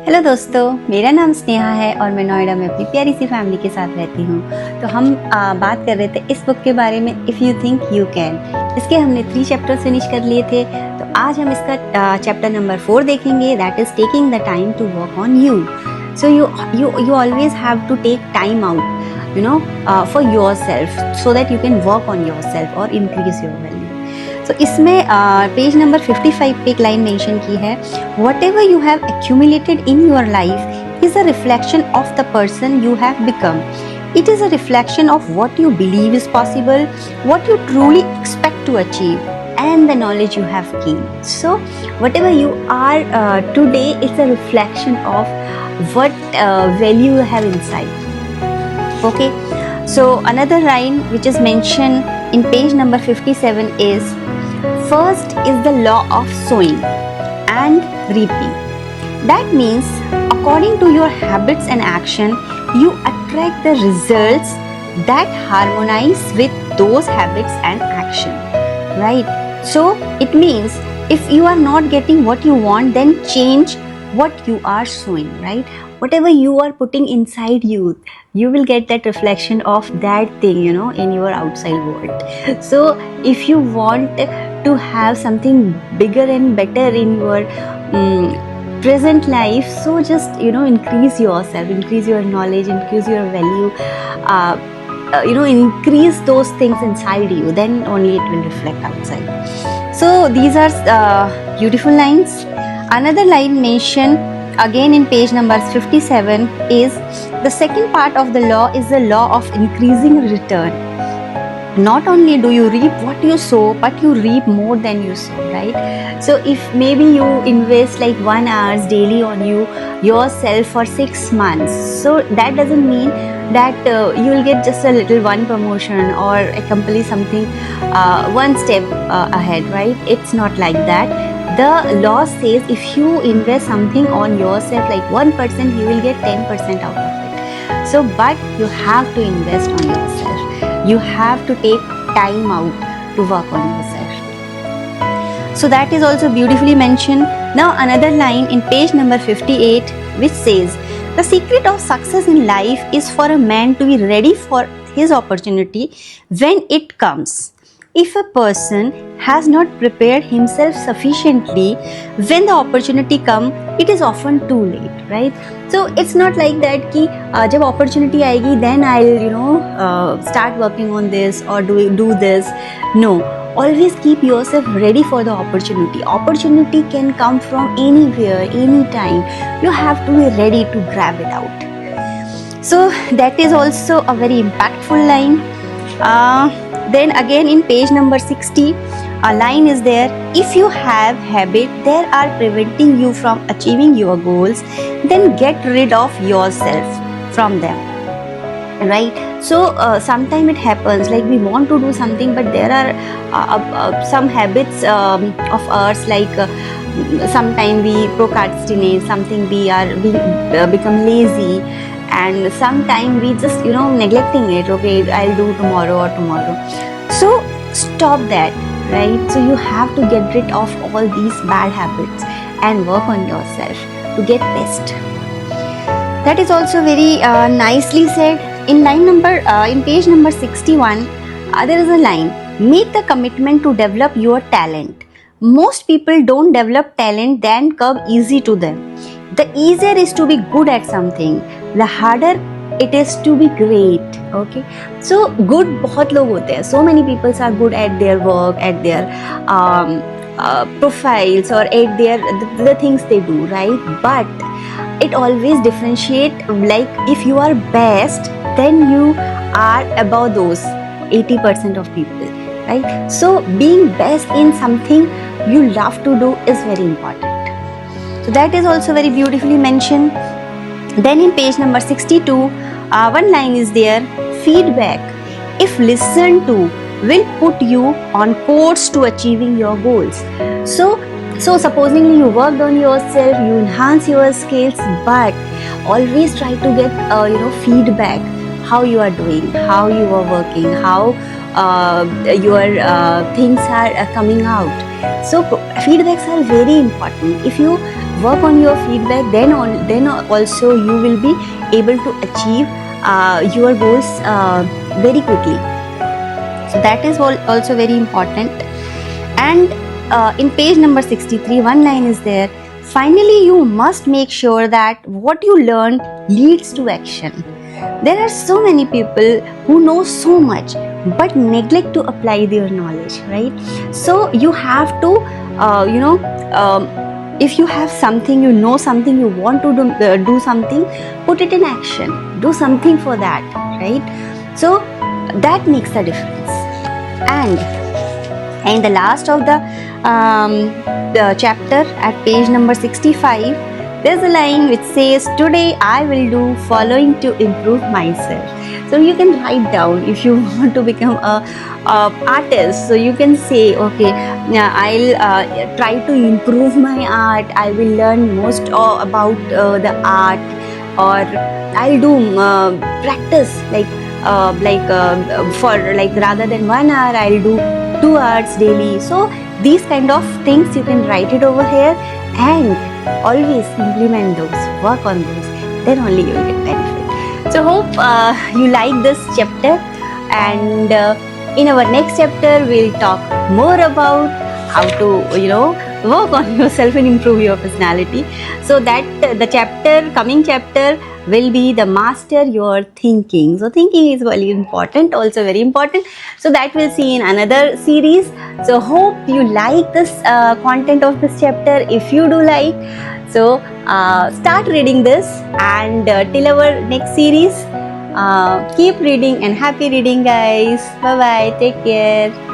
Hello दोस्तों, मेरा नाम स्नेहा है और मैं नोएडा में अपनी प्यारी सी फैमिली के साथ रहती हूँ। तो हम बात कर रहे थे इस बुक के बारे में, if you think you can. इसके हमने 3 चैप्टर्स फिनिश कर लिए थे। तो आज हम इसका चैप्टर नंबर 4 देखेंगे, that is taking the time to work on you. So you always have to take time out, for yourself, so that you can work on yourself or increase your value. So इसमें page number 55 पे एक line mention की है, whatever you have accumulated in your life is a reflection of the person you have become. It is a reflection of what you believe is possible, what you truly expect to achieve, and the knowledge you have gained. So whatever you are today, it's a reflection of what value you have inside. Okay, so another line which is mentioned in page number 57 is, first is the law of sowing and reaping. That means according to your habits and action, you attract the results that harmonize with those habits and action, right? So it means if you are not getting what you want, then change what you are sowing, right? Whatever you are putting inside you, you will get that reflection of that thing, in your outside world. So if you want to have something bigger and better in your present life, so just increase yourself, increase your knowledge, increase your value, increase those things inside you, then only it will reflect outside. So these are beautiful lines. Another line mentioned again in page number 57 is, the second part of the law is the law of increasing return. Not only do you reap what you sow, but you reap more than you sow, right? So if maybe you invest like 1 hour daily on yourself for 6 months, so that doesn't mean that you will get just a little one promotion or accomplish something one step ahead, right? It's not like that. The law says if you invest something on yourself like 1%, you will get 10% out of it. So but you have to invest on yourself. You have to take time out to work on yourself. So that is also beautifully mentioned. Now another line in page number 58 which says, the secret of success in life is for a man to be ready for his opportunity when it comes. If a person has not prepared himself sufficiently, when the opportunity comes, it is often too late, right? So it's not like that कि जब opportunity आएगी then I'll start working on this or do this. No, always keep yourself ready for the opportunity. Opportunity can come from anywhere, anytime. You have to be ready to grab it out. So that is also a very impactful line. Then again in page number 60, a line is there, if you have habit that are preventing you from achieving your goals, then get rid of yourself from them, right? So sometimes it happens like we want to do something, but there are some habits of ours, like sometimes we procrastinate, something we become lazy, and sometimes we just neglecting it. Okay, I'll do tomorrow. So stop that, right? So you have to get rid of all these bad habits and work on yourself to get best. That is also very nicely said in in page number 61. There is a line, make the commitment to develop your talent. Most people don't develop talent then come easy to them. The easier is to be good at something, the harder it is to be great. Okay, so good बहुत लोग होते हैं, so many people are good at their work, at their profiles, or at the things they do, right? But it always differentiate, like if you are best, then you are above those 80% of people, right? So being best in something you love to do is very important. So that is also very beautifully mentioned. Then in page number 62, one line is there, feedback, if listened to, will put you on course to achieving your goals. So supposingly you worked on yourself, you enhance your skills, but always try to get feedback, how you are doing, how you are working, how your things are coming out. So feedbacks are very important. If you work on your feedback, then also you will be able to achieve your goals very quickly. So that is also very important. And in page number 63, one line is there: finally, you must make sure that what you learn leads to action. There are so many people who know so much but neglect to apply their knowledge, right? So you have to, if you have something, you know something, you want to do something, put it in action, do something for that, right? So that makes a difference. And the last of the chapter at page number 65, there's a line which says, today I will do following to improve myself. So you can write down if you want to become a artist. So you can say, okay, I'll try to improve my art. I will learn most about the art, or I'll do practice for rather than 1 hour, I'll do 2 hours daily. So these kind of things you can write it over here and always implement those, work on those, then only you will get benefit. So hope you like this chapter, and in our next chapter we'll talk more about how to work on yourself and improve your personality. So that the coming chapter will be the master your thinking. So thinking is very important, also very important. So that we'll see in another series. So hope you like this content of this chapter. If you do like, so start reading this, and till our next series, keep reading, and happy reading, guys. Bye bye, take care.